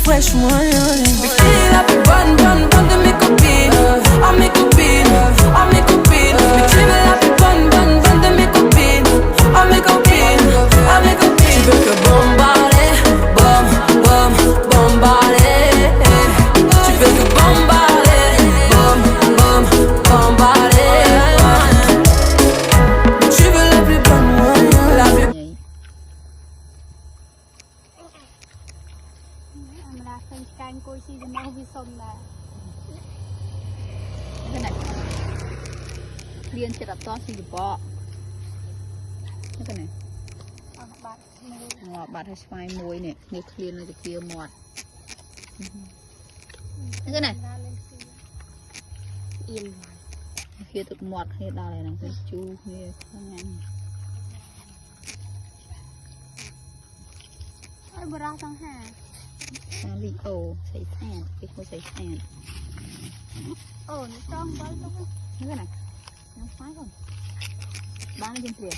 fresh moyen. Bikini la plus bonne de mes copines. Oh mes copines, oh mes copines. Bikini la plus bonne de mes copines. Oh mes copines, oh mes copines. Tu veux que bombarder, bombarder. Tu veux que bombarder, bombarder. Tu veux la plus bonne moyen, la plus. Canh côi xì cho nó vi sông là cái này liên sẽ đặt to xì bọ cái này bạn hay xoay muối này như liên là kia mọt cái này yên kia thực mọt hay đào này là cái chu kia không ăn ai bờ ra sang hà lý ồ xây sàn cái cô xây sàn nó trong bao lâu cái này nó phái không bán lên tiền